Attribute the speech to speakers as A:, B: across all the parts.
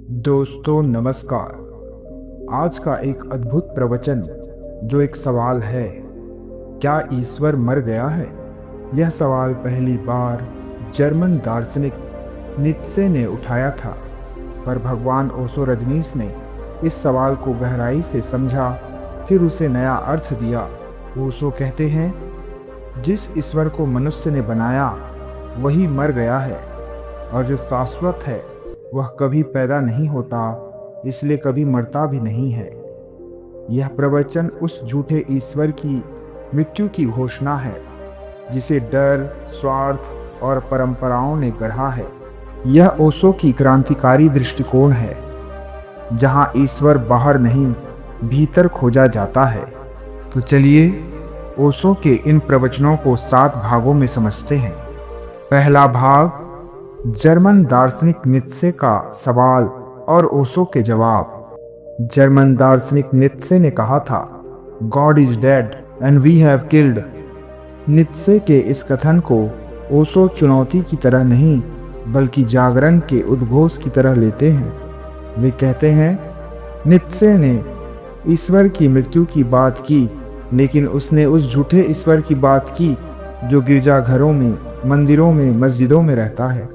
A: दोस्तों नमस्कार। आज का एक अद्भुत प्रवचन जो एक सवाल है, क्या ईश्वर मर गया है? यह सवाल पहली बार जर्मन दार्शनिक नीत्शे ने उठाया था, पर भगवान ओशो रजनीश ने इस सवाल को गहराई से समझा, फिर उसे नया अर्थ दिया। ओशो कहते हैं, जिस ईश्वर को मनुष्य ने बनाया वही मर गया है, और जो शाश्वत है वह कभी पैदा नहीं होता, इसलिए कभी मरता भी नहीं है। यह प्रवचन उस झूठे ईश्वर की मृत्यु की घोषणा है जिसे डर, स्वार्थ और परंपराओं ने गढ़ा है। यह ओशो की क्रांतिकारी दृष्टिकोण है, जहां ईश्वर बाहर नहीं भीतर खोजा जाता है। तो चलिए ओशो के इन प्रवचनों को 7 भागों में समझते हैं। पहला भाग, जर्मन दार्शनिक नीत्शे का सवाल और ओशो के जवाब। जर्मन दार्शनिक नीत्शे ने कहा था, God is dead and we have killed. Nietzsche के इस कथन को ओशो चुनौती की तरह नहीं बल्कि जागरण के उद्घोष की तरह लेते हैं। वे कहते हैं, नीत्शे ने ईश्वर की मृत्यु की बात की, लेकिन उसने उस झूठे ईश्वर की बात की जो गिरजाघरों में, मंदिरों में, मस्जिदों में रहता है,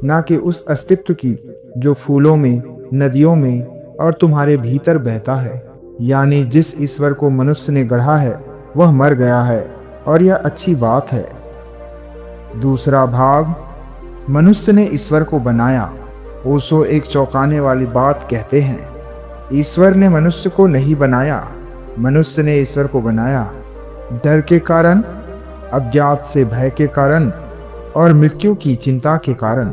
A: ना कि उस अस्तित्व की जो फूलों में, नदियों में और तुम्हारे भीतर बहता है। यानी जिस ईश्वर को मनुष्य ने गढ़ा है वह मर गया है, और यह अच्छी बात है। दूसरा भाग, मनुष्य ने ईश्वर को बनाया। ओशो एक चौंकाने वाली बात कहते हैं, ईश्वर ने मनुष्य को नहीं बनाया, मनुष्य ने ईश्वर को बनाया। डर के कारण, अज्ञात से भय के कारण और मृत्यु की चिंता के कारण।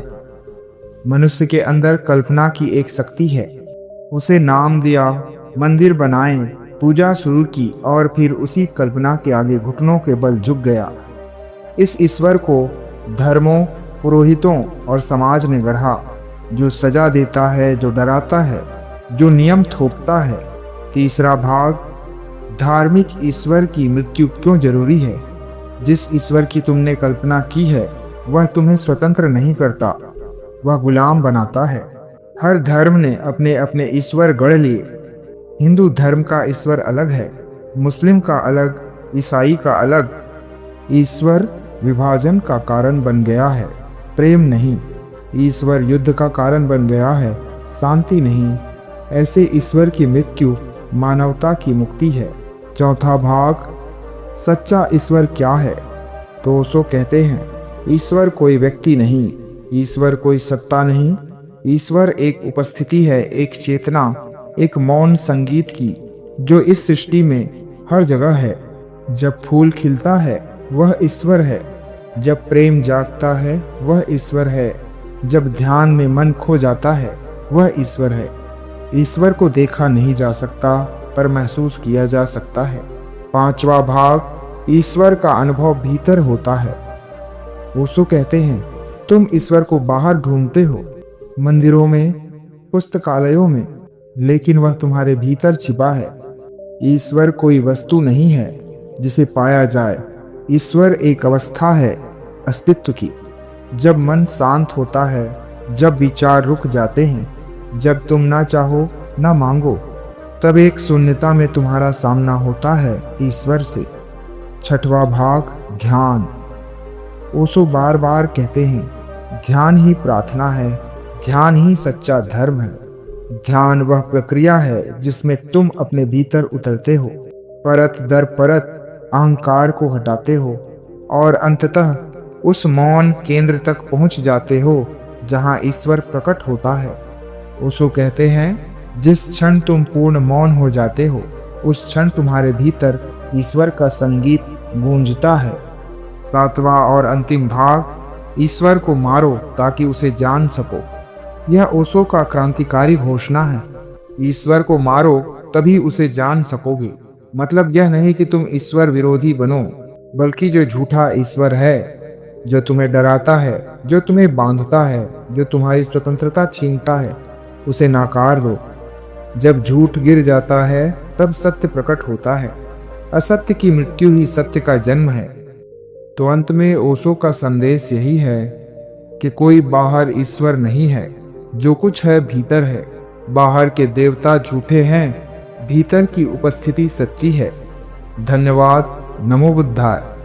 A: मनुष्य के अंदर कल्पना की एक शक्ति है। उसे नाम दिया, मंदिर बनाए, पूजा शुरू की और फिर उसी कल्पना के आगे घुटनों के बल झुक गया। इस ईश्वर को धर्मों, पुरोहितों और समाज ने गढ़ा, जो सजा देता है, जो डराता है, जो नियम थोपता है। तीसरा भाग, धार्मिक ईश्वर की मृत्यु क्यों जरूरी है? जिस ईश्वर की तुमने कल्पना की है वह तुम्हें स्वतंत्र नहीं करता, वह गुलाम बनाता है। हर धर्म ने अपने अपने ईश्वर गढ़ लिए। हिंदू धर्म का ईश्वर अलग है, मुस्लिम का अलग, ईसाई का अलग। ईश्वर विभाजन का कारण बन गया है, प्रेम नहीं। ईश्वर युद्ध का कारण बन गया है, शांति नहीं। ऐसे ईश्वर की मृत्यु मानवता की मुक्ति है। चौथा भाग, सच्चा ईश्वर क्या है? तो ओशो कहते हैं, ईश्वर कोई व्यक्ति नहीं, ईश्वर कोई सत्ता नहीं। ईश्वर एक उपस्थिति है, एक चेतना, एक मौन संगीत की, जो इस सृष्टि में हर जगह है। जब फूल खिलता है वह ईश्वर है, जब प्रेम जागता है वह ईश्वर है, जब ध्यान में मन खो जाता है वह ईश्वर है। ईश्वर को देखा नहीं जा सकता, पर महसूस किया जा सकता है। पांचवा भाग, ईश्वर का अनुभव भीतर होता है। ओशो कहते हैं, तुम ईश्वर को बाहर ढूंढते हो, मंदिरों में, पुस्तकालयों में, लेकिन वह तुम्हारे भीतर छिपा है। ईश्वर कोई वस्तु नहीं है जिसे पाया जाए। ईश्वर एक अवस्था है अस्तित्व की। जब मन शांत होता है, जब विचार रुक जाते हैं, जब तुम ना चाहो ना मांगो, तब एक शून्यता में तुम्हारा सामना होता है ईश्वर से। छठवां भाग, ध्यान। ओशो बार बार कहते हैं, ध्यान ही प्रार्थना है, ध्यान ही सच्चा धर्म है। ध्यान वह प्रक्रिया है जिसमें तुम अपने भीतर उतरते हो, परत दर परत अहंकार को हटाते हो और अंततः उस मौन केंद्र तक पहुंच जाते हो जहां ईश्वर प्रकट होता है। ओशो कहते हैं, जिस क्षण तुम पूर्ण मौन हो जाते हो, उस क्षण तुम्हारे भीतर ईश्वर का संगीत गूंजता है। सातवां और अंतिम भाग, ईश्वर को मारो ताकि उसे जान सको। यह ओशो का क्रांतिकारी घोषणा है। ईश्वर को मारो तभी उसे जान सकोगे। मतलब यह नहीं कि तुम ईश्वर विरोधी बनो, बल्कि जो झूठा ईश्वर है, जो तुम्हें डराता है, जो तुम्हें बांधता है, जो तुम्हारी स्वतंत्रता छीनता है, उसे नाकार दो। जब झूठ गिर जाता है तब सत्य प्रकट होता है। असत्य की मृत्यु ही सत्य का जन्म है। तो अंत में ओशो का संदेश यही है कि कोई बाहर ईश्वर नहीं है, जो कुछ है भीतर है। बाहर के देवता झूठे हैं, भीतर की उपस्थिति सच्ची है। धन्यवाद। नमो बुद्धाय।